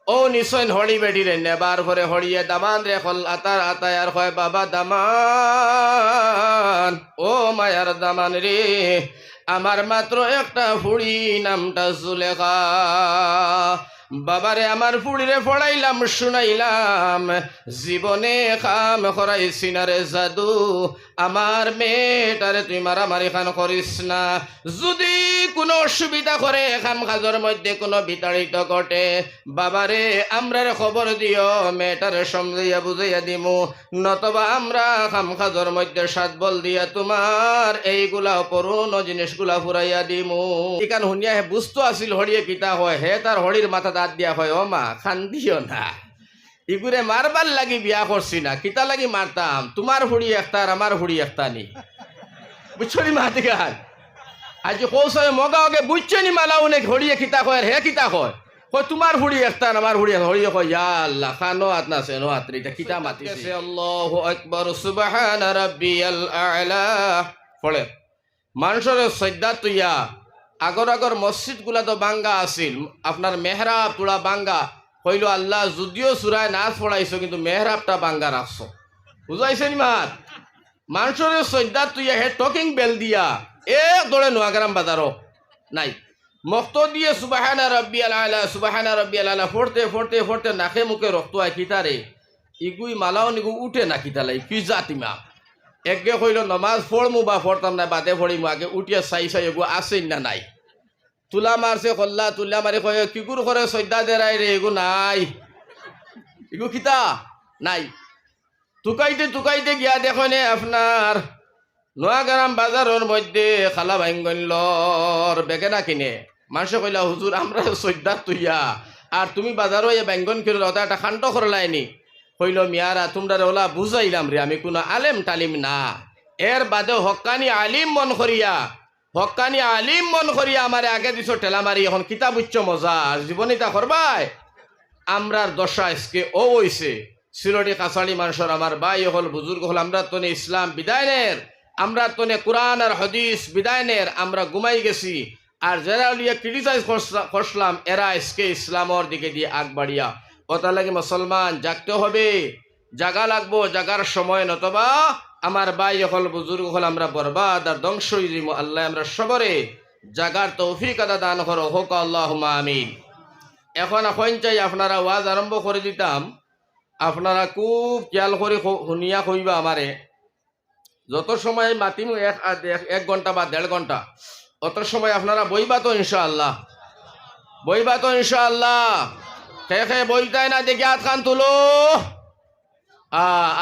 ও নিশ্চয় হরি বেটিরে নেবার ঘরে হরিয়ে দামান রে হল আতার আতায় আর হয় বাবা দামান, ও মায়ার দামান রে, আমার মাত্র একটা ফুড়ি নামটা জুলেখা। বাবারে আমার ফুড়িরে পড়াইলাম শুনাইলাম, জীবনে খাম করাইছি না রে জাদু, আমার মেয়েটারে তুই মারামারি খান করিস না। যদি কোনো অসুবিধা করে খাম খাজর মধ্যে কোনো বিতাড়িত ঘটে, বাবারে আমরার খবর দিও, মেয়েটারে সমঝাইয়া বুঝাইয়া দিমু, নতবা আমরা খাম খাজর মধ্যে সাত বল দিয়া তোমার এইগুলা অপূর্ণ জিনিসগুলা ফুরাইয়া দিমু। ইকান শুনিয়া হে বুঝতো আসিল হরিয়ে কিতা হয়, হে তার হরির মাথা দাঁত দিয়া হয়, ও মা খান দিও না, ইগুরে মারবার লাগি বিয়া করছি না, কিতা লাগি মারতাম, তোমার হুড়ি একটার আমার হুড়ি একটা নি, বুঝছো নি মা দিগান আজ কৌশলে মগাওকে বুঝছো নি মালাও নে হরিয়ে কিতা কয় হে কিতা কয়, কয় তোমার হুড়ি একটার আমার হুড়ি হরিয়ে কয় ইয়া আল্লাহ খানো হাত না সেনো হাত রে, এটা কিতা মাতিছে। আল্লাহু আকবার সুবহানা রাব্বিয়াল আ'লা পড়ে মানুষের সজ্জা তুইয়া আগর আগর মসজিদ গুলা তো বাঙ্গা আছিল, আপনার মেহরাব তুলা বাঙ্গা হইল, আল্লাহ যদিও সুরায় নাচ পড়াইছো কিন্তু মেহরাবটা বাঙ্গা রাখছো, বুঝাইছে নি মাত। মানুষের সজ্জা তুইয়া হে টকিং বেল দিয়া এক দৌড়ে নোয়াগ্রাম বাজারও নাই, মক্ত দিয়ে সুবহানা রাব্বিয়াল আ'লা সুবহানা রাব্বিয়াল আ'লা ফোরতে ফোরতে ফোরতে নাকে মুখে রক্ত হয় কিতারে, ইগুই মালাও নিগু উঠে না কিতালাই কি জাতিমা। একগে কইল নমাজ পড়মু বা পড়তাম না বাদে পড়িমু, আগে উঠিয়া চাই চাই এগু আসেন না নাই, তুলা মারছে কল্লা তুলা মারি কয় কিগুর করে সজ্জা দেরাই রে, এগু নাই, এগু কিতা নাই। টুকাইতে টুকাইতে গিয়া দেখনে আপনার নোয়াগ্রাম বাজারের মধ্যে খালা বাইঙ্গনলর বেগেনা কিনে, মানুষে কইলা হুজুর আমরা সজ্জা তুইয়া আর তুমি বাজারও এ বাইঙ্গন কিনল, ওটা একটা খান্ত করলাইনি। কইল মিয়ারা তোমরা ওলা বুঝাইলাম রে, আমি কোনো আলেম টালিম না, এর বাদে হক্কানি আলিম মন করিয়া, হক্কানি আলিম মন করিয়া আমার আগে দিছ ঠেলা মারি, এখন কিতাব উচ্চ মজা জীবনীটা করবাই। আমরার দশা আজকে ও হইছে সিলটি কাছাড়ি মানুষের আমার ভাই হল বুজুর্গ হল, আমরা তনে ইসলাম বিদায়নের, আমরা তনে কোরআন আর হদিস বিদায়নের আমরা ঘুমাই গেছি, আর যারা লিয়ে ক্রিটিসাইজ করলাম এরা আজকে ইসলামর দিকে দিয়ে আগ বাড়িয়া, ওটা লাগে মুসলমান জাগতে হবে, জাগা লাগবো, জাগার সময় নতবা আমার ভাই হল বুজুর্গ হল আমরা বরবাদ আর ধ্বংস হয়ে যাবো। আল্লাহ আমরা সবরে জাগার তৌফিক আদা দান করো, হোক আল্লাহুম্মা আমিন। এখন এখন চাই আপনারা ওয়াজ আরম্ভ করে দিতাম, আপনারা খুব খেয়াল করে শুনিয়া কইবা আমারে, যত সময় মাতিম এক ঘন্টা বা 1.5 ঘন্টা, অত সময় আপনারা বইবা তো ইনশাআল্লাহ, বইবা তো ইনশাআল্লাহ, খে বইতাই না দেখি হাত খান তুলো,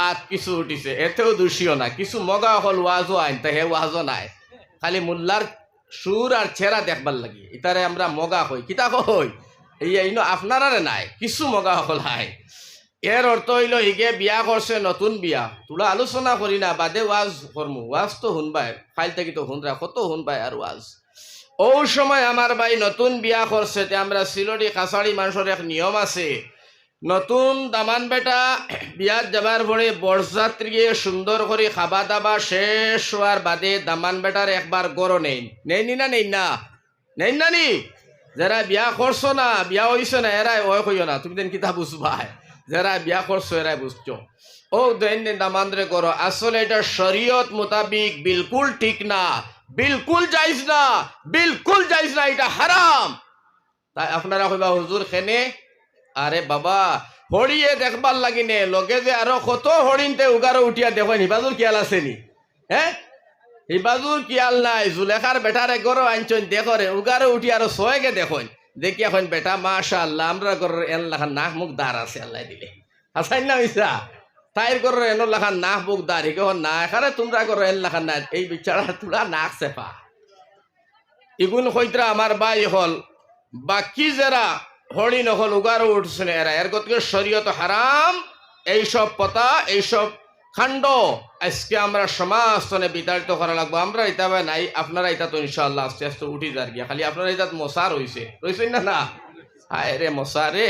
আত কিছু উঠিছে, এতেও দোষীয় না, কিছু মগা হল ওয়াজও আইন, তা হে ওয়াজও নাই, খালি মোল্লার সুর আর ছেঁড়া দেখবার লাগি, ইতারে আমরা মগা কই, কিতা কই এই আপনারারে নাই, কিছু মগা হল হাই। এর অর্থ হইল হিগে বিয়া করছে, নতুন বিয়া, তোরা আলোচনা করি না বাদে ওয়াজ করমু, ওয়াজ তো শুনবাই, ফাইল থেকে তো শুনরা কত শুনবাই আর ওয়াজ। ও সময় আমার ভাই নতুন বিয়া করছে, তে আমরা সিলটি কাছাড়ি মানুষের এক নিয়ম আছে, নতুন দামান বেটা বিয়াত যাবার পরে বরযাত্রীকে সুন্দর করে খাবা দাবা শেষ হওয়ার বাদে দামান বেটার একবার গড় নেই নেই না নেই না নেই না নি, যারা বিয়া করছো না বিয়া হইছো না এরাই ওই কইও না, তুমি দেন কিতা বুঝবাই, যারা বিয়া করছো এরাই বুঝছো। ও দৈনিক দামানরে করো, আসলে এটা শরীয়ত মোতাবিক বিলকুল ঠিক না, বিলকুল জায়েজ না, বিলকুল জায়েজ না, এটা হারাম। তাই আপনারা কইবা হুজুর খেনে, আরে বাবা হরিয়ে দেখবার লাগিনে লগে যে আরো কত হরিণতে উগারো উঠিয়া দেখেন, হিবাজুর কিয়াল আছে নি, হ্যাঁ হিবাজুর কিয়াল নাই, জুলেখার বেটারে গরো আনছেন দেখরে উগারো উঠি আরো সয়েগে দেখেন, দেখি এখন বেটা মাশাআল্লাহ আমরা গরের এন লাখান নাক মুখ দাঁড় আছে আল্লাহ দিলে, হাসাইন না হইসা তাইর গরের এন লাখান নাক মুখ দাঁড়, হিকে না এখানে তোমরা গরের এন লাখান না, এই বিচারা তোরা নাক চেপা ইগুন হইতরা আমার বাই হল, বাকি যারা হরিণ হল উগারো উঠছে এরা, এর গতিকে শরীয়ত হারাম, এইসব পতা এইসব খান্ড আজকে আমরা সমাজনে বিতাড়িত করা লাগবো। আমরা এটা নাই, আপনারা এটা তো ইনশাআল্লাহ আস্তে আস্তে উঠি যার গিয়া, খালি আপনারা এটা মশা রয়েছে রয়েছেন না না, হায় রে মশা রে,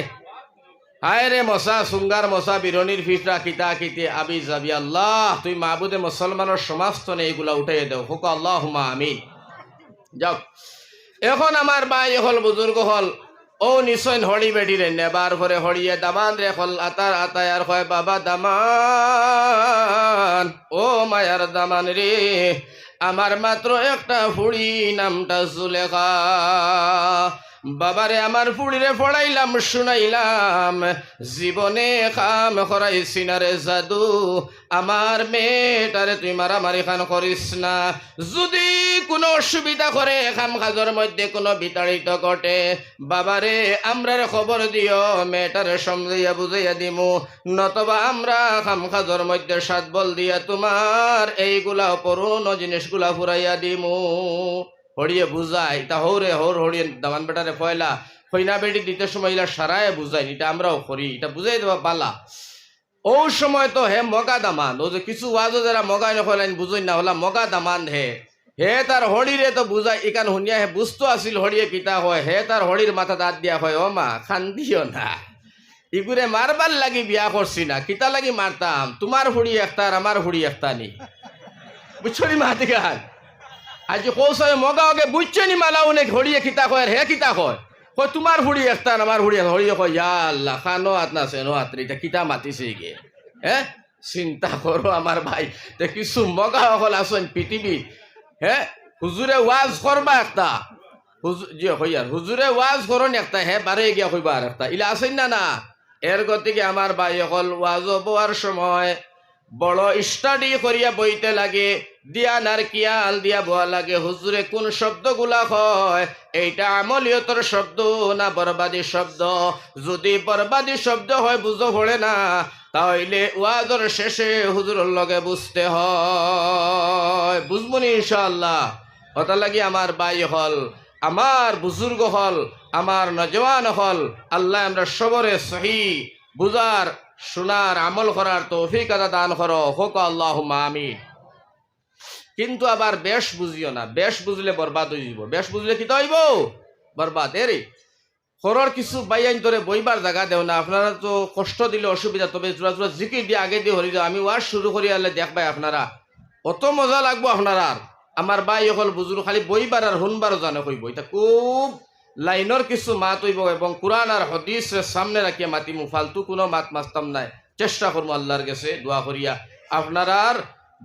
হায় রে মশা, সুঙ্গার মশা বিরনির ফিসরা কিতা কিতে আবি যাবি, আল্লাহ তুই মাহবুদে মুসলমানের সমাজনে এইগুলা উঠাই দেও, হোক আল্লাহুম্মা আমিন। যাও এখন আমার ভাই হল বুজুর্গ হল, ও নিশ্চয় হরি বেটিরে নেবার পরে হরিয়ে দামান রে হল আতার আতায় আর হয় বাবা দামান, ও মায়ার দামান রে, আমার মাত্র একটা ফুড়ি নামটা জুলেখা। বাবারে আমার ফুড়িরে পড়াইলাম শুনাইলাম, জীবনে খাম করাইছি না রে জাদু, আমার মেয়েটারে তুই মারামারি খান করিস না। যদি কোনো অসুবিধা করে খাম খাজর মধ্যে কোনো বিতাড়িত ঘটে, বাবারে আমরার খবর দিও, মেয়েটারে সমঝাইয়া বুঝাইয়া দিমু, নতবা আমরা খাম খাজর মধ্যে সাত বল দিয়া তোমার এইগুলা পুরনো জিনিসগুলা ফুরাইয়া দিমু। হরিয়ে বুঝাই তা হৌরে হৌর হরিয়ে দামান বেটারে পয়লা হইনা বেটি দিতে সময় ইলা সারায় বুঝাই, এটা আমরাও করি, এটা বুঝাই দেবা বালা। ও সময় তো হে মগা দামান, ও যে কিছু ওয়াজও যারা মগাই নকলাইন বুঝই না হলা মগা দামান হে তার হরিরে তো বুঝাই ইকান শুনিয়া হে বুঝতো আসিল হরিয়ে কিতা হয়, হে তার হরির মাথা দাঁত দিয়া হয়, ও মা খান দিও না, ইগুরে মারবার লাগি বিয়া করছি না, কিতা লাগি মারতাম, তোমার হুড়ি একটার আমার হুড়ি একটা নি, বুঝছো নি মাতি গান আজ কৌশলে মগা ওকে বুঝছে নি মালা উনি হরিয়ে কিতা কয়, হে কিতা কয়, তোমার হুড়ি একটা আমার হুড়ি, হরিয়ে কয় ইয়া আল্লাহ খানো হাত না সেনো হাত রে, কিতা মাতিছে গে, হ্যাঁ চিন্তা করো আমার ভাই, তে কিছু মগা সকল আসেন পৃথিবী, হ্যাঁ হুজুরে ওয়াজ করবা একটা, জি হইয়ার হুজুরে ওয়াজ করন একটা, হ্যাঁ বারে গিয়া হইবা আর একটা, ইলা আসেন না না। এর গতিকে আমার ভাই সকল ওয়াজ হবার সময় বড় স্টাডি করিয়া বইতে লাগে, দিয়া নার কিয়াল দিয়া বয়া লাগে, হুজুরে কোন শব্দগুলা হয়, এইটা আমলিয়তর শব্দ না বরবাদী শব্দ, যদি বরবাদী শব্দ হয় বুঝো পড়ে না, তাহলে ওয়াজর শেষে হুজুরের লগে বুঝতে হয়, বুঝবনি ইনশাআল্লাহ। কথা লাগি আমার ভাই হল, আমার বুজুর্গ হল, আমার নজওয়ান হল, আল্লাহ আমরা সবরে সহি বুঝার শোনার আমল করার তৌফিক আদা দান করো, হোক আল্লাহুম্মা আমিন। কিন্তু আবার বেশ বুঝিও না, বেশ বুঝলে বরবাদ হয়ে যাব, বেশ বুঝলে কি হইব বরবাদ। এরে খরর কিছু বাইয়াইন ধরে বইবার জায়গা দেও না, আপনারা তো কষ্ট দিলে অসুবিধা, তবে জোড়া জোড়া জিকির দিয়ে আগে দিয়ে হরি যাও, আমি ওয়াজ শুরু করি আলে দেখবাই আপনারা অত মজা লাগবো আপনারা। আমার বাই হল বুজুর খালি বইবার আর হুনবারও জানে কইব, এটা খুব লাইনের কিছু মাত হইব এবং কোরআন আর হদিস সামনে রাখিয়া মাতিমু, ফালতু কোনো মাত মাস্তাম নাই, চেষ্টা করবো আল্লাহর কাছে দোয়া করিয়া আপনার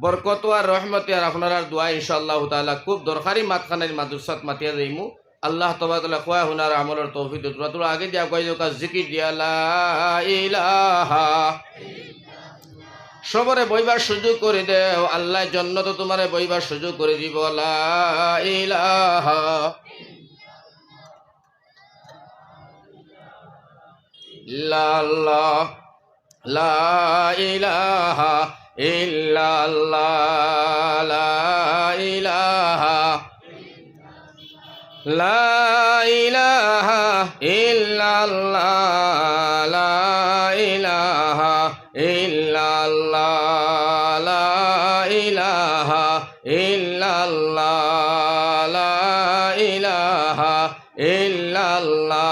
বরকত আর রহমতে আর আপনার দোয়া ইনশাআল্লাহ তাআলা খুব দরকারি মাতখানের মাদ্রাসাত মাতিয়া যাইমু। আল্লাহ তবারক খোয়া হুনার আমলের তৌফিক দিও। তোরা আগে দিয়া কই যোকা জিকির দিয়া লা ইলাহা, সবরে বইবার সুযোগ করে দেও, আল্লাহ জান্নাতে তোমারে বইবার সুযোগ করে দিব, লা ইলাহা ইল্লাল্লাহ, লা ইলাহা ইল্লাল্লাহ, লা ইলাহা, লা ইলাহা ইল্লাল্লাহ, লা ইলাহা ইল্লাল্লাহ, লা ইলাহা ইল্লাল্লাহ, লা ইলাহা ইল্লাল্লাহ,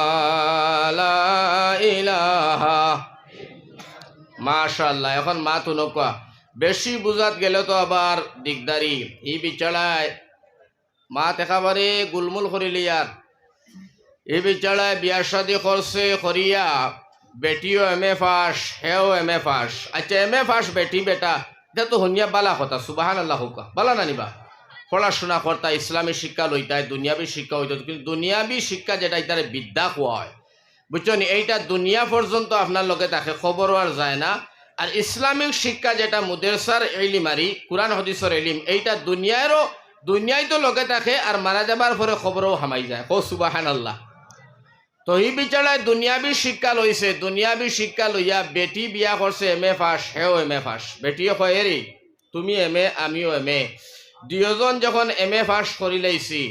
লা ইলাহা। মাশাআল্লাহ। এখন মা তো নৌকা বেশি বুঝাত গেলে তো আবার দিকদারি, এই বিচারায় মা একেবারে গুলমুল করিলি আর এই বিচারায় বিয়া শাদি করছে করিয়া, বেটিও এম এ ফাঁস, হেও এম এ ফাঁস, আচ্ছা এম এ ফাঁস বেটি বেটা, এটা তো হনিয়া বালা কথা, সুবহানাল্লাহ হুকা বালা না নিবা, পড়াশোনা করতা, ইসলামী শিক্ষা লইতায়, দুনিয়াবী শিক্ষা হইত, কিন্তু দুনিয়াবী শিক্ষা যেটা এটারে বিদ্যা কোয়া হয়, বুঝছো নি, এইটা দুনিয়া পর্যন্ত আপনার লোকে তাকে খবর আর যায় না। আর ইসলামিক শিক্ষা যেটা মুদেরসার এলিম আরি কুরআন হাদিসের এলিম, এইটা দুনিয়ায় তো লোকে থাকে আর মারা যাবার পরে খবরও হামাই যায়, ও সুবহানাল্লাহ। তো এই বিচারায় দুনিয়াবী শিক্ষা লইছে, দুনিয়াবী শিক্ষা লইয়া বেটি বিয়া করছে এম এ ফাঁস, হেও এম এ ফাঁস, বেটিও কয় এরি তুমি এম এ আমিও এম এ, দুজন যখন এম এ ফাঁস করি লাইছি,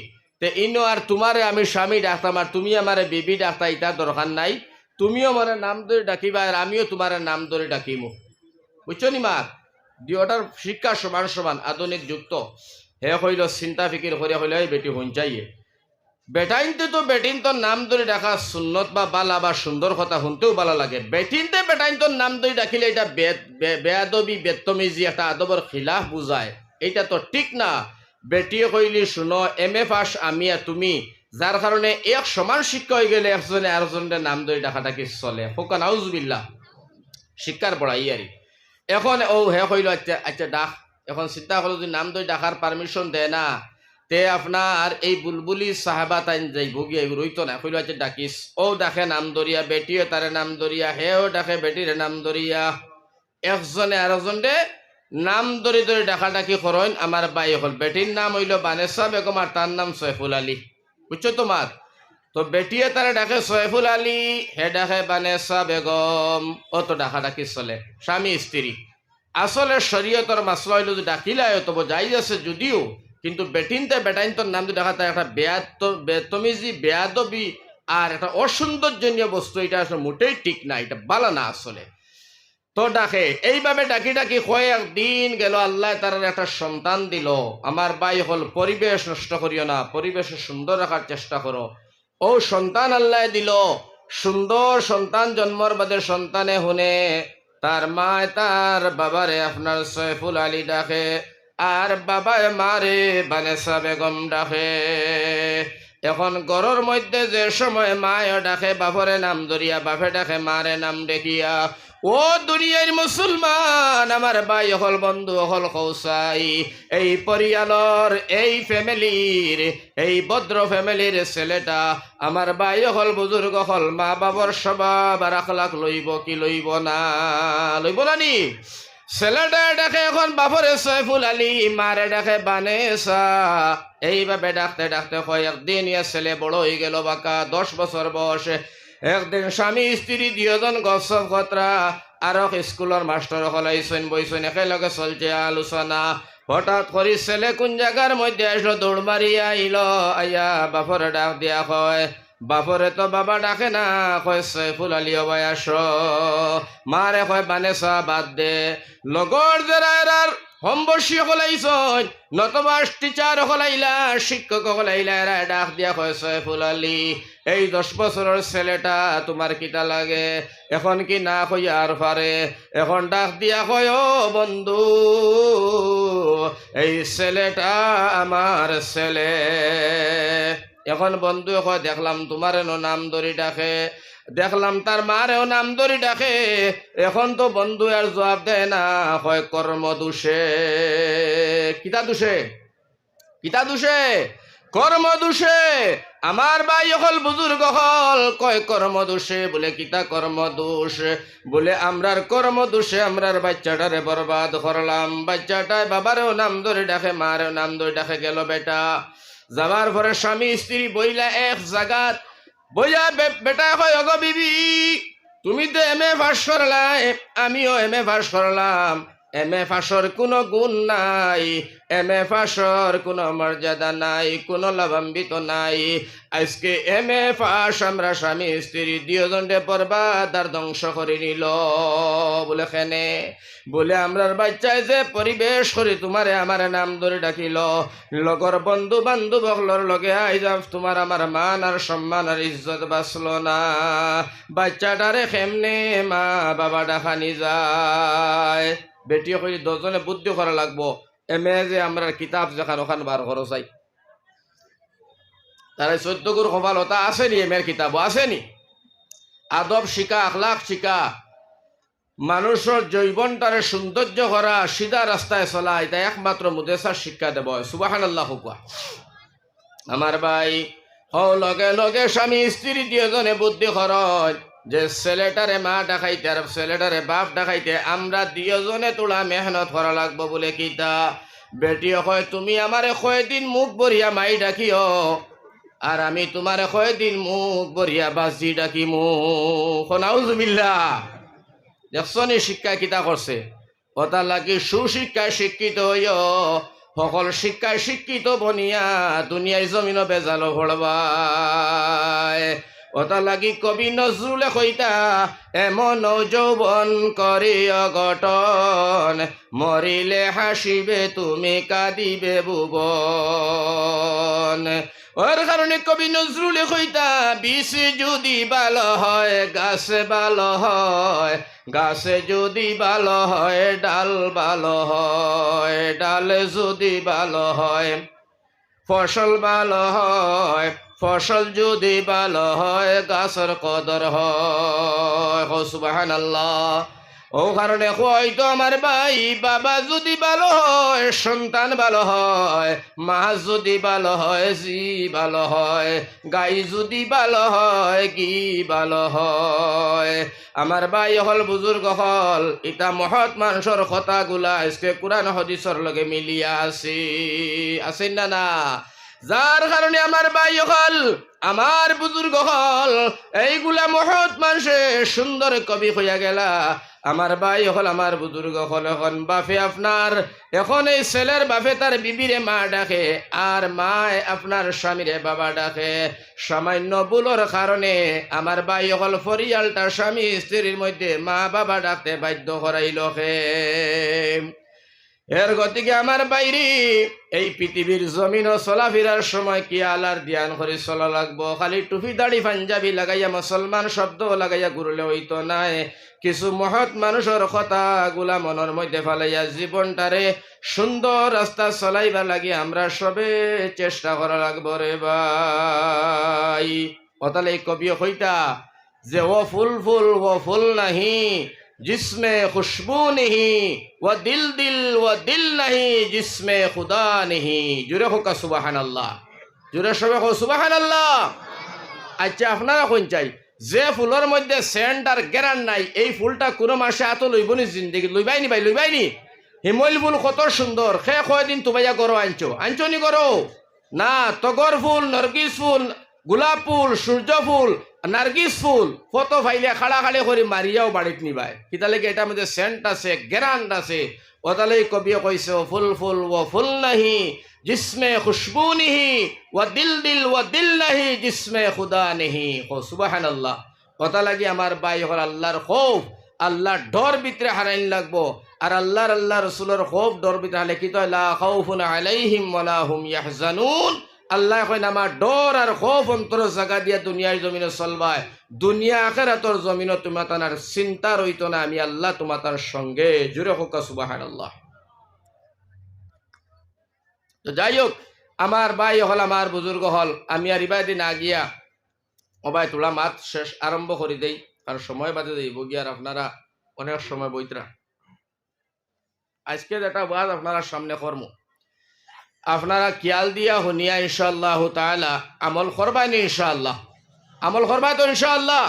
তে ইনো আর তোমারে আমি স্বামী ডাকতাম আর তুমি আমারে বিবি ডাকতা, এটা দরকার নাই, তুমিও আমার নাম ধরে ডাকিবা আর আমিও তোমার নাম ধরে ডাকিমু, বুঝছো নি মা, দুটার শিক্ষা সমান সমান আধুনিক যুক্ত। হে কইল চিন্তা ফিকির করিয়া কইল এই বেটি হইন চাইয়ে, বেটাইনতে তো বেটিন তোর নাম ধরে ডাকা সুন্নত বা বালা বা সুন্দর কথা শুনতেও ভালো লাগে, বেটিনতে বেটাইন তোর নাম ধরে ডাকিলে এটা বেয়াদবি বেতমিজি একটা আদবর খিলাফ বুঝায়, এইটা তো ঠিক না। বেটিয়ে কইলি শুনো এম এ ফাঁস আমি আর তুমি, যার কারণে এক সমান শিক্ষা হয়ে গেলে একজনে আরেকজনের নাম ধরে ডাকাডাকি চলে হোকা নাউজুবিল্লাহ শিক্ষার পড়াই আর এখন ও হে কইল আচ্ছা আচ্ছা ডাক এখন চিন্তা করলো যদি নাম ধরে ডাকার পারমিশন দেয় না তে আপনার এই বুলবুলি সাহাবা তাইন যাইব গিয়ে রইতো না কইল আচ্ছা ডাকিস ও ডাকে নাম ধরিয়া বেটিও তারে নাম ধরিয়া হেও ডাকে বেটির নাম ধরিয়া একজনে আরেকজনে নাম ধরে ধরে ডাকাডাকি করেন আমার বাই হল বেটির নাম হইল বানেসা বেগম আর তার নাম সৈফুল আলী বুঝছো তোমার তো বেটিয়ে তারা ডাকে সৈফুল আলী হে ডাকে বানেসা বেগম ও তো ডাকাডাকি চলে স্বামী স্ত্রী আসলে শরীয়তর মাসলা হইল যে ডাকিলায় তবু যাই আছে যদিও কিন্তু বেটিনতে বেটাইনতর নাম যদি দেখা একটা বেতমিজি বেয়াদবি আর একটা অসৌন্দর্যনীয় বস্তু এটা আসলে মোটেই ঠিক না এটা বালা না আসলে তো ডাকে এইভাবে ডাকি ডাকি কয়েকদিন গেল আল্লাহ তার একটা সন্তান দিল আমার ভাই হল পরিবেশ নষ্ট করিও না পরিবেশ সুন্দর রাখার চেষ্টা করো ও সন্তান আল্লাহ দিল সুন্দর সন্তান জন্মর বাদে সন্তানে শুনে তার মায় তার বাবারে আপনার সৈফুল আলী ডাকে আর বাবায় মারে বানেসা বেগম ডাকে এখন গরর মধ্যে যে সময় মায় ডাকে বাপরে নাম ধরিয়া বাপে ডাকে মারে নাম দেখিয়া ও দুনিয়ার মুসলমান আমার ভাই হল বন্ধু হল কৌসাই এই পরিয়ালর এই ফ্যামিলির এই ভদ্র ফ্যামিলির ছেলেটা আমার ভাই হল বুজুর্গ হল মা বাবার স্বভাব আর আখলাক লইব কি লইব না নি ছেলেটা ডাকে এখন বাপরে সৈফুল আলী মারে ডাকে বানেসা এইভাবে ডাকতে ডাকতে কয়েকদিন ইয়া ছেলে বড় হয়ে গেল বাঁকা 10 বছর বয়সে একদিন স্বামী স্ত্রী দুজন গসব খতরা আর স্কুলের মাস্টার হলাইছেন বইছেন একেলগে চলছে আলোচনা হঠাৎ করে ছেলে কোন জায়গার মধ্যে আসলো দৌড় মারিয়া আইল আইয়া বাপরে ডাক দিয়া কয় বাপরে তো বাবা ডাকে না কয় সৈফুল আলী ভাই আস মারে কয় বানেসা বাদ দে লগর যারা এরার হোমবর্ষী হলাইছন নতবা টিচার হলাইলা শিক্ষক হলাইলা এরা ডাক দিয়া কয় সৈফুল আলী এই 10 বছরের ছেলেটা তোমার কিটা লাগে এখন কি না কই আর পারে এখন ডাক দিয়া কয় ও বন্ধু এই ছেলেটা আমার ছেলে এখন বন্ধু কয় দেখলাম তোমার নাম ধরি ডাকে দেখলাম তার মারেও নাম ধরি ডাকে এখন তো বন্ধু আর জবাব দেয় না হয় কর্ম দোষে কিতা দোষে কিতা দোষে কর্ম দোষে আমার ভাই হল বুজুর্গ হল কয় কর্ম দোষে বলে কিতা কর্ম দোষ বলে আমরার কর্ম দোষে আমরার বাচ্চাটারে বরবাদ করলাম বাচ্চাটায় বাবারেও নাম ধরে ডাকে মারেও নাম ধরে ডাকে গেল বেটা যাবার পরে স্বামী স্ত্রী বইলা এক জায়গাত বইয়া বেটা কয় অগো বিবি তুমি তো এম এ পাস করলাই আমিও এম এ পাস করলাম এম এ পাসর কোনো গুণ নাই এম এ পাসর কোনো মর্যাদা নাই কোনো লাভান্বিত নাই আজকে এম এ পাস আমরা স্বামী স্ত্রী দুজনে বরবাদ আর ধ্বংস করে নিল বলে খেনে বলে আমরার বাচ্চায় যে পরিবেশ করি তোমারে আমার নাম ধরে ডাকিল লগর বন্ধু বান্ধব হলর লগে আই যাব তোমার আমার মান আর সম্মান আর ইজ্জত বাঁচল না বাচ্চাটারে কেমনে মা বাবা ডাকানি যায় বেটি কই দজনে বুদ্ধি করা লাগবো এমে যে আমরা কিতাব যেখান ওখান বার খরচ চাই তারা 14 গুর কপালতা আসেনি এমের কিতাবও আসেনি আদব শিকা আখলাক শিকা মানুষের জৈবনটারে সৌন্দর্য করা সিধা রাস্তায় চলা এটা একমাত্র মুদেশার শিক্ষা দেব সুবহানাল্লাহ হুয়া আমার ভাই হও লগে লগে স্বামী স্ত্রী দুজনে বুদ্ধি খরচ যে ছেলেটারে মা ডাকাইতে আর ছেলেটারে বাপ ডাকাইতে আমরা দুজনে তোলা মেহনত করা লাগবো বলে কিতা বেটিও কয় তুমি আমারে কয়দিন মুখ বরিয়া মাই ডাকিও আর আমি তোমারে কয়দিন মুখ বরিয়া বাজি ডাকি মুখ নাউজুবিল্লাহ দেখছনি শিক্ষা কিতা করছে কথা লাগি সুশিক্ষায় শিক্ষিত হইও সকল শিক্ষায় শিক্ষিত বনিয়া দুনিয়ায় জমিন বেজালো ভরবায় ওটা লাগি কবি নজরুলে কইতা এমন যৌবন করি অঘটন মরিলে হাসিবে তুমি কাঁদিবে ভুবন ওর কারণে কবি নজরুলে কইতা বিষ যদি ভালো হয় গাছে ভালো হয় গাছে যদি ভালো হয় ডাল ভালো হয় ডাল যদি ভালো হয় ফসল ভালো হয়, ফসল যদি ভালো হয় গাছের কদর হয়। সুবহানাল্লাহ। ও কারণে হয়তো আমার ভাই বাবা যদি ভালো হয় সন্তান ভালো হয়, মা যদি ভালো হয় জি ভালো হয়, গাই যদি ভালো হয় কি ভালো হয়। আমার ভাই হল বুজুর্গ হল ইটা মহৎ মানুষের কথাগুলা আজকে কোরআন হাদিসের লগে মিলিয়া আছেন না না? যার কারণে আমার ভাই হল আমার বুজুর্গ হল এইগুলা মহৎ মানুষে সুন্দর কবি হইয়া গেলা। আমার ভাই হল আমার বুজুর্গ হল এখন বাপে আপনার এখন এই ছেলের বাপে তার বিবিরে মা ডাকে আর মায় আপনার স্বামীরে বাবা ডাকে। সামান্য ভুলের কারণে আমার ভাই হল ফরিয়ালটা স্বামী স্ত্রীর মধ্যে মা বাবা ডাকতে বাধ্য করাইল। এর গতিকে আমার বাইরে এই পৃথিবীর জমিন ও চলাফেরার সময় কি আলার ধ্যান করে চলা লাগবো। খালি টুপি দাড়ি পাঞ্জাবি লাগাইয়া মুসলমান শব্দ লাগাইয়া ঘুরলে হইতো নাই। কিছু মহৎ মানুষের কথাগুলা মনের মধ্যে ফেলাইয়া জীবনটারে সুন্দর রাস্তা চলাইবা লাগি আমরা সবে চেষ্টা করা লাগবো রে ভাই। অতালে কবি হইতা যে ও ফুল ফুল ও ফুল নাহি जिसमें खुशबू नहीं, वो दिल दिल वो दिल नहीं जिसमें खुदा नहीं। जुरे हो का सुबहान अल्लाह, जुरे সবে হো সুবহান আল্লাহ। আচ্ছা আপনারা কোন চাই যে ফুলের মধ্যে সেন্ট আর গ্যারান নাই এই ফুলটা কোনো মাসে এত লইবনি জিন্দগি লইবাইনি ভাই লইবাইনি। হিমল ফুল কত সুন্দর খে কয়দিন তুবাইয়া করো আনছো নি করো না। তগর ফুল, নরগিস ফুল, গোলাপ ফুল, সূর্য ফুল, নার্গিস ফুল কত ফাইলে খাড়া খাড়ি করে মারিয়াও বাড়িত নিবাই কিতালে কি এটার মধ্যে সেন্ট আছে গ্যারান্ট আছে। ওতালে কবি কইছে ফুল ফুল ও ফুল নাহি জিসমে খুশবু নিহি ও দিল দিল ও দিল নাহি জিসমে খুদা নেহি। ও সুবহানাল্লাহ। কথা লাগি আমার ভাই হল আল্লাহর খৌফ আল্লাহর ডর ভিতরে হারাইন লাগবো। আর আল্লাহ রসুলের খৌফ ডর ভিতরে হালে কি তো লা খাউফুন আলাইহিম ওয়ালা হুম ইয়াহজানুন। আল্লাহ কইন আমার ডর আর খৌফ অন্তর জায়গা দিয়া দুনিয়ার জমিনে চলবায়, দুনিয়া আখিরাতের জমিনে তোমার তার চিন্তা রইত না। আমি আল্লাহ তোমার তার সঙ্গে। জুড়ে হোক সুবহানাল্লাহ। তো যাই হোক আমার ভাই হল আমার বুজুর্গ হল আমি আর ইবাদি না গিয়া অবাই তোলা মাত শেষ আরম্ভ করে দেই আর সময় বাদে দেই বগিয়ার আপনারা অনেক সময় বইতরা। আজকে যেটা বাদ আপনারা সামনে কর্ম আপনারা খেয়াল দিয়া শুনিয়া ইনশাআল্লাহ তাআলা আমল করবাই নি। ইনশাআল্লাহ আমল করবাই তো ইনশাআল্লাহ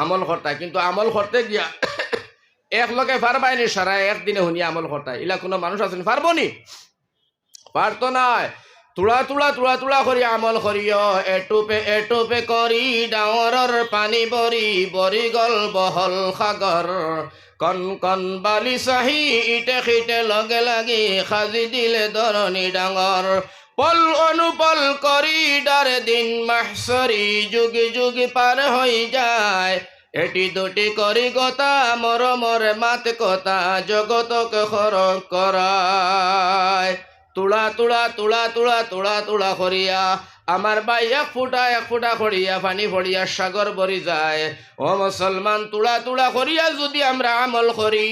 আমল করতাই, কিন্তু আমল করতে গিয়া এক লোকে পারবাই নি সারা একদিনে শুনিয়া আমল করতাই। ইলা কোনো মানুষ আছেন পারবো নি? পারতো নাই। তুলা তুলা তুলা তুলা করি আমল করিও এটুপে করি ডাঙৰৰ পানী বৰি বৰি গল বহল সাগৰ। কন কন বালি চাহি ইটে খিটে লগে লাগি সাজি দিলে ধৰণী ডাঙৰ। পল অনুপল কৰি ডাৰে দিন মাহচৰি যুগি যুগি পাৰ হৈ যায়। এটি দুটি করি কথা মরমর মাত কথা জগতকে খরক করায়। তুলা তুলা তুলা তুলা তুলা তুলা করিয়া আমার ভাই এক ফুটা করিয়া পানি পড়িয়া সাগর ভরি যায়। ও মুসলমান তুলা তুলা করিয়া যদি আমরা আমল করি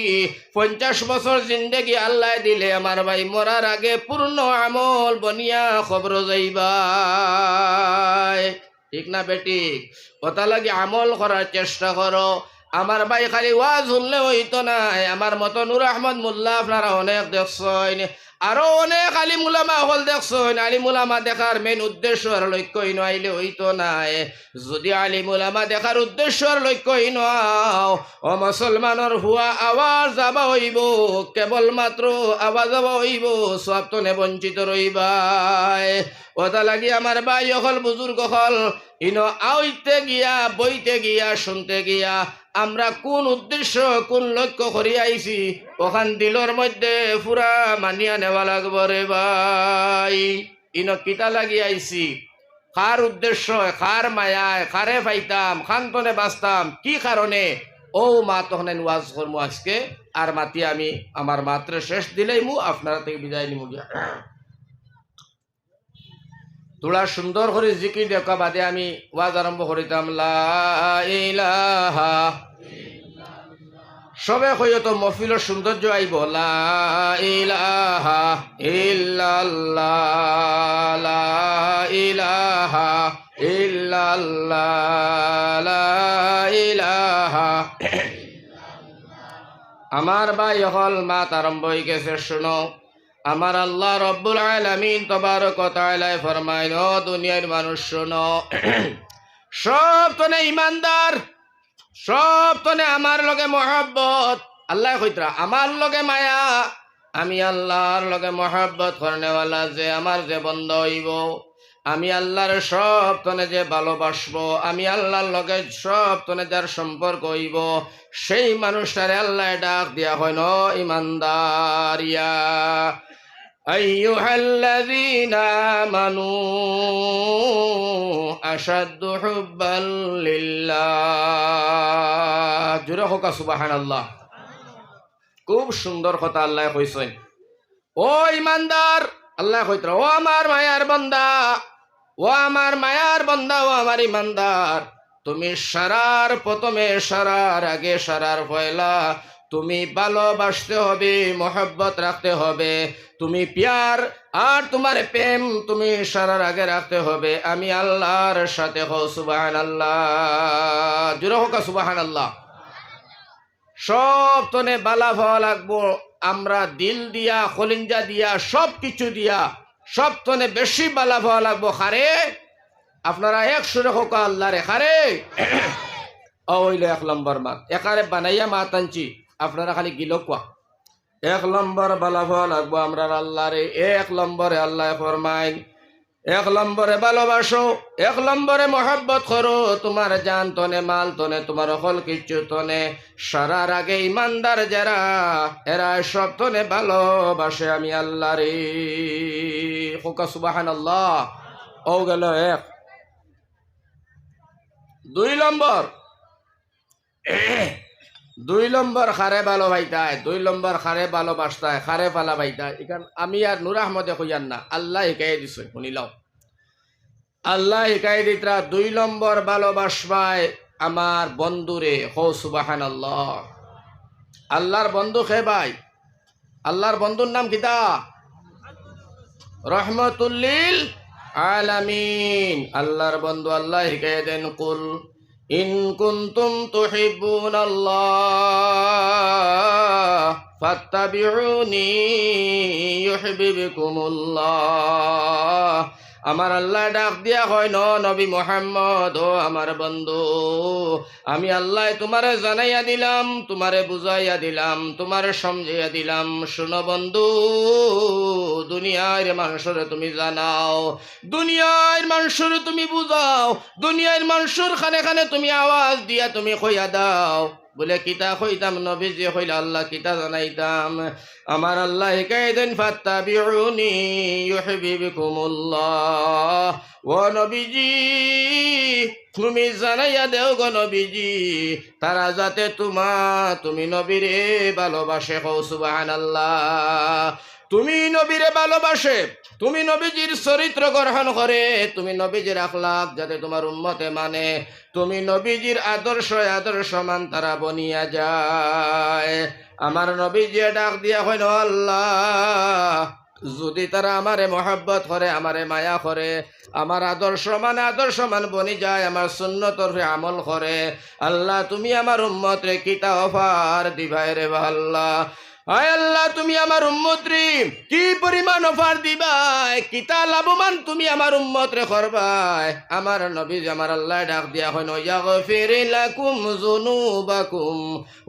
50 বছর জিন্দেগি আল্লাহ দিলে আমার ভাই মরার আগে পূর্ণ আমল বনিয়া খবর যাইবা। ঠিক না বেঠিক? কথা লাগে আমল করার চেষ্টা করো। আমার ভাই খালি ওয়াজ শুনলে হইতো নাই। আমার মতো নূর আহমদ মোল্লা আপনারা অনেক দেখছেন, আরো অনেক আলিম উলামা হল দেখছেন। আলিম উলামা দেখার মেন উদ্দেশ্য আর লক্ষ্যই নইলে হইতো নাই। যদি আলিম উলামা দেখার উদ্দেশ্য আর লক্ষ্যই নাও ও মুসলমানের হুয়া আওয়াজ যাবা হইব, কেবলমাত্র আওয়াজ যাবা হইব, সব তো নে বঞ্চিত রইবাই। ওটা লাগি আমার ভাই হল বুজুর্গ হল ইনো আইতে গিয়া বইতে গিয়া শুনতে গিয়া আমরা কোন উদ্দেশ্য কোন লক্ষ্য করি আইছি ওখান দিলর মধ্যে পুরা মানিয়া নেওয়া লাগব রে ভাই। ইনো কিতা লাগি আইছি, কার উদ্দেশ্য, কার মায়ায়, কারে পাইতাম, খান্তনে বাঁচতাম, কি কারণে ও মা তখন ওয়াজ করবো আজকে। আর মাতি আমি আমার মাত্রে শেষ দিলেই মু আপনারা থেকে বিদায় নিমু গিয়া তোলা সুন্দর করে জিকির দেখা বাদে আমি ওয়াজ আরম্ভ করিতাম। লা ইলাহা সবে হয়তো মফিল সৌন্দর্য আইব লা ইলাহা ইল্লাল্লাহ লা ইলাহা ইল্লাল্লাহ লা ইলাহা। আমার ভাই হল মাত আরম্ভ হয়ে গেছে, শুনো। আমার আল্লাহ রব্বুল আলামিন তবারক ওয়া তাআলা ফরমায়, ও দুনিয়ার মানুষ শোনো, সব তনে ইমানদার, সব তনে আমার লগে মহব্বত। আল্লাহ কইতরা আমার লগে মায়া, আমি আল্লাহর লগে মহব্বত করনেওয়ালা যে আমার যে বন্ধ হইব, আমি আল্লাহর সব তনে যে ভালোবাসবো, আমি আল্লাহর লগে সব তনে যার সম্পর্ক হইব, সেই মানুষটারে আল্লাহ ডাক দিয়া হয় ন ইমানদার। ইয়া আইয়ুহাল্লাযীনা আমানু আশাদ্দু হুব্বাল লিল্লাহ। জোরে হোক সুবহানাল্লাহ। খুব সুন্দর কথা আল্লাহ কইছেন। ও ইমানদার, আল্লাহ কইতরা ও আমার মায়ার বান্দা, ও আমার মায়ার বান্দা, ও আমার ইমানদার, তুমি সারার প্রথমে, সারার আগে, সারার পয়লা তুমি ভালোবাসতে হবে, মোহব্বত রাখতে হবে। তুমি প্যার আর তোমার প্রেম তুমি সারার আগে রাখতে হবে আমি আল্লাহর সাথে। হো সুবহানাল্লাহ, জোরে হোক সুবহানাল্লাহ। সব তনে বালা ভালো লাগবো, আমরা দিল দিয়া, খলিঞ্জা দিয়া, সব কিছু দিয়া, সব তনে বেশি বালা ভালো লাগবো খারে। আপনারা এক সুরে হোক আল্লাহ রে খারে। ওইলে এক নম্বর মাত একারে বানাইয়া মাত আনছি, আপনারা খালি গিল কোয়া। এক নম্বর বালা ভালো লাগবো আমরা আল্লাহ রে। এক নম্বরে আল্লাহ ফরমাইন, এক নম্বরে ভালোবাসো, এক নম্বরে মহব্বত করো, তোমার জান তনে, মাল তনে, তোমার অকল কিচ্ছু তনে। সারার আগে ইমানদার যারা, এরা সব তনে ভালোবাসে আমি আল্লাহ রে। হোকা সুবহানাল্লাহ। ও গেল এক। দুই নম্বর খারে ভালো ভাইতায়, দুই নম্বর খারে ভালোবাসতায়, খারে ফালা ভাইতায়। এখান আমি আর নূর আহমদে কইয়ান না, আল্লাহ শিখাই দিছে, শুনিলাও। আল্লাহ শিখাই দিতরা দুই নম্বর ভালোবাসবায় আমার বন্ধুরে। হো সুবহানাল্লাহ। আল্লাহর বন্ধু খে ভাই, আল্লাহর বন্ধুর নাম কিতা? রহমতুল্লিল আলামিন। আল্লাহর বন্ধু আল্লাহ শিখাই দেন, কুল ইন কুনতুম তুহিব্বুনাল্লাহ ফাত্তাবিউনি ইউহিব্বুকুমুল্লাহ। আমার আল্লাহ ডাক দিয়া হয় ন নবী মুহাম্মদ, ও আমার বন্ধু, আমি আল্লাহ তোমারে জানাইয়া দিলাম, তোমারে বুঝাইয়া দিলাম, তোমারে সমঝাইয়া দিলাম। শুনো বন্ধু, দুনিয়ার মানুষরে তুমি জানাও, দুনিয়ার মানুষরে তুমি বুঝাও, দুনিয়ার মানুষের খানে খানে তুমি আওয়াজ দিয়া তুমি কইয়া দাও, বলে কিতা কইতাম নবীজি কইলা আল্লাহ কিতা জানাইতাম। আমার আল্লাহ শিখাই দেন, ফাত্তাবিউনি ইউহিব্বুকুমুল্লাহ। ও নবীজি তুমি জানাইয়া দেও গো নবীজি, তারা যাতে তুমি নবীরে ভালোবাসে। হো সুবহানাল্লাহ। তুমি নবীরে ভালোবাসে, তুমি নবীজির চরিত্র গ্রহণ করে, তুমি নবীজির আখলাক যাতে তোমার উম্মতে মানে, তুমি নবীজির আদর্শ মান তারা বনিয়া যায়। আমার নবীজি ডাক দিয়া হয় ন আল্লাহ, যদি তারা আমারে মহব্বত করে, আমারে মায়া করে, আমার আদর্শ মান বনি যায়, আমার সুন্নতর আমল করে, আল্লাহ তুমি আমার উম্মত রে কিতা অফার দিবাই রে আল্লাহ। আয় আল্লাহ তুমি আমার উম্মত রে কি পরিমাণ অফার দিবাই, কিতা লাভবান তুমি আমার উম্মত রে করবাই। আমার নবী আমার আল্লাহ ডাক দিয়া হয় ইয়াগফির লাকুম যুনুবাকুম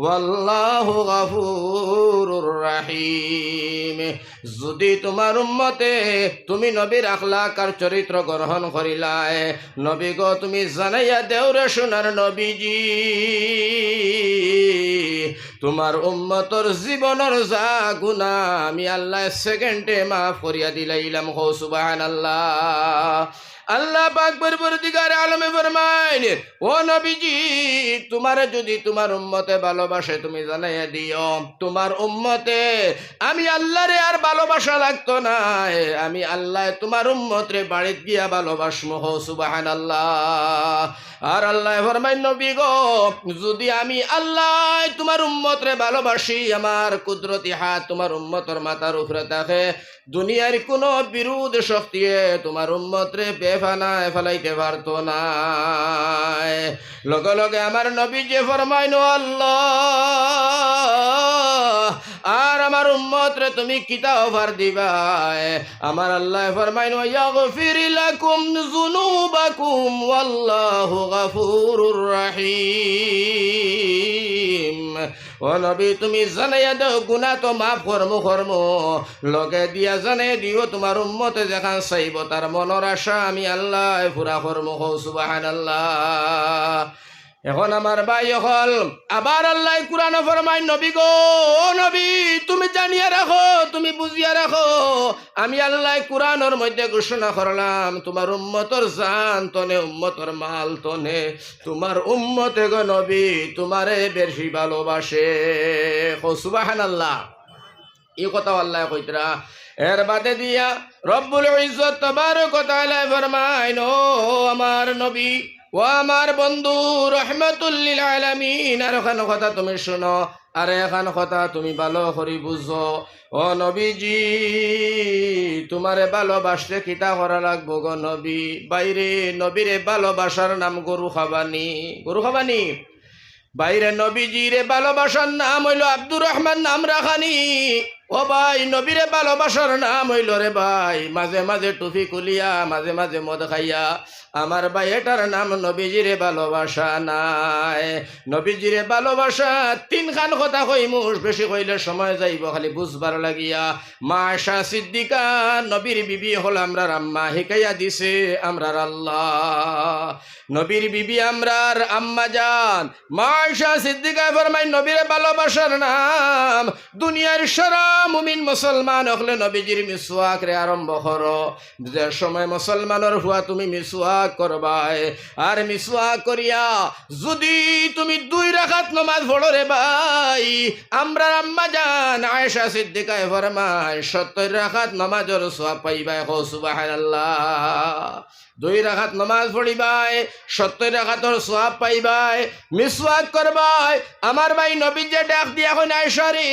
ওয়াল্লাহু গফুরুর রহিম। যদি তোমার উম্মতে তুমি নবীর আখলাক আর চরিত্র গ্রহণ করিলাই, নবী গো তুমি জানাইয়া দেও রে সোনার নবীজি, তোমার উম্মতর জীবনের যা গুনাহ আমি আল্লাহ সেকেন্ডে মাফ করিয়া দিলাইলাম। হো সুবহানাল্লাহ। আল্লাহ পাক পরবর্তীকার আলমে ফরমাইন, ও নবীজি, তোমারে যদি তোমার উম্মতে ভালোবাসে তুমি জানাইয়া দিও তোমার উম্মতে আমি আল্লাহরে আর ভালোবাসা লাগতো না, আমি আল্লাহ তোমার উম্মতরে বাড়িত গিয়া ভালোবাসমু। হো সুবহানাল্লাহ। আর আল্লাহ ফরমাইন, নবী গো, যদি আমি আল্লাহ তোমার উম্মতরে ভালোবাসি, আমার কুদরতি হাত তোমার উম্মতর মাথার উপরে থাকে, দুনিয়ার কোনো বিরোধ শক্তিয়ে তোমার উম্মতরে বেফানায় ফেলাইতে পারতো না। লগে লগে আমার নবী যে ফরমাইন, আল্লাহ আর আমার উম্মতরে তুমি কিতা অফার দিবা? আমার আল্লাহ ফরমাইন, ইয়াগফির লাকুম যুনুবাকুম ওয়াল্লাহু গফুরুর রহিম। ও নবী, তুমি জানাইয়া দাও গুনাহ তো মাফ করমু লগে দিয়া জানাই দিও তোমার উম্মতে যেখান চাইব তার মনের আশা আমি আল্লাহ পুরা করমু। সুবহানাল্লাহ। এখন আমার ভাই হল আবার আল্লাহ কুরআন ফরমায়, নবী গো, ও নবী, তুমি জানিয়া রাখো, তুমি বুঝিয়া রাখো, আমি আল্লাহ কুরআনের মধ্যে ঘোষণা করলাম তোমার উম্মতর জান তনে, উম্মতর মাল তনে, তোমার উম্মতে গো নবী তোমারে বেশি ভালোবাসে। সুবহানাল্লাহ। এই কথা আল্লাহ কইতরা। এর বাদে দিয়া রব্বুল ইজ্জত তাবারক ওয়া তাআলা ফরমায়, ও আমার নবী, ও আমার বন্ধু রহমাতুল লিল আলামিন, আর এখন কথা তুমি শুনো, আর এখন কথা তুমি ভালো করে বুঝো। ও নবীজি, তোমারে ভালোবাসতে কিতা করা লাগবো গো নবী? বাইরে নবীরে ভালোবাসার নাম গরু খাবানি, গরু খাবানি। বাইরে নবীজিরে ভালোবাসার নাম হইল আব্দুর রহমান নাম রাখানি। ও ভাই, নবীরে ভালোবাসার নাম হইল রে ভাই মাঝে মাঝে টুপি কুলিয়া, মাঝে মাঝে মদ খাইয়া। আমার ভাই এটার নাম নবীজিরে ভালোবাসা নাই। নবীজিরে ভালোবাসা তিনখান কথা কইমু, বেশি কইলে সময় যাইব, খালি বুঝবার লাগিয়া। মা আয়েশা সিদ্দিকা নবীর বিবি হল আমরার আম্মা, হিকাইয়া দিছে আমরার আল্লাহ। নবীর বিবি আমরার আম্মা জান মা আয়েশা সিদ্দিকা ফরমায়, নবীরে ভালোবাসার নাম দুনিয়ার সারা মুমিন মুসলমান হলে নবীজির মিসওয়াক রে আরম্ভ করো। যে সময় মুসলমানের হুয়া তুমি মিসওয়াক করবাই, আর মিসওয়াক করিয়া যদি তুমি 2 রাকাত নামাজ পড়ো রে ভাই, আমরা আম্মা জান আয়েশা সিদ্দিকা ফরমায় 70 রাকাত নামাজের সওয়াব পাইবাই। হো সুবহানাল্লাহ। 2 রাকাত নামাজ পড়িবাই, 70 রাকাতের সওয়াব পাইবাই, মিসওয়াক করবাই। আমার ভাই নবী যে ডাক দিয়া কই আয়েশা রে,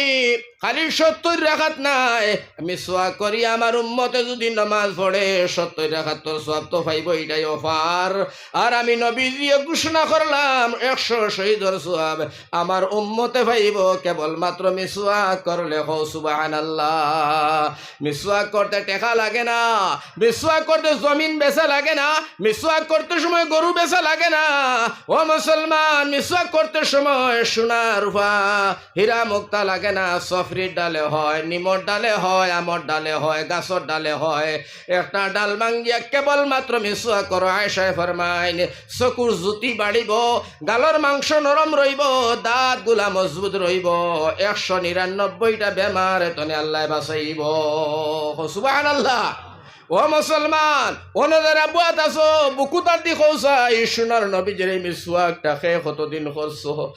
খালি 70 রাকাত নাই, মিসওয়াক করি আমার উম্মতে যদি নামাজ পড়ে 70 রাকাতের সওয়াব তো পাইব, এটাই অফার। আর আমি নবীজি ঘোষণা করলাম 100 শহীদের সওয়াব আমার উম্মতে পাইব কেবলমাত্র মিসওয়াক করলে। হো সুবহানাল্লাহ। মিসওয়াক করতে টাকা লাগে না, মিসওয়াক করতে জমিন বেচা লাগে না, মিসওয়াক করতে সময় গরু বেচা লাগে না। ও মুসলমান, মিসওয়াক করতে সময় সোনা রূপা হীরা মুক্তা লাগে না। সফরির ডালে হয়, নিমর ডালে হয়, আমর ডালে হয়, গাছর ডালে হয়। একটা ডাল ভাঙ্গিয়া কেবলমাত্র মিসওয়াক করো। আয়েশা ফরমাইন, চকুর জ্যোতি বাড়িব, গালর মাংস নরম রইব, দাঁত গুলা মজবুত রইব, 199টা বেমার তনে আল্লাহ বাঁচাইব। সুবহানাল্লাহ। ও মুসলমান, ওনাদের আবুয়াত আছো বুকুতার দি খৌসা এই সোনার নবীজির মিসওয়াকটা খেয়ে কতদিন করছো?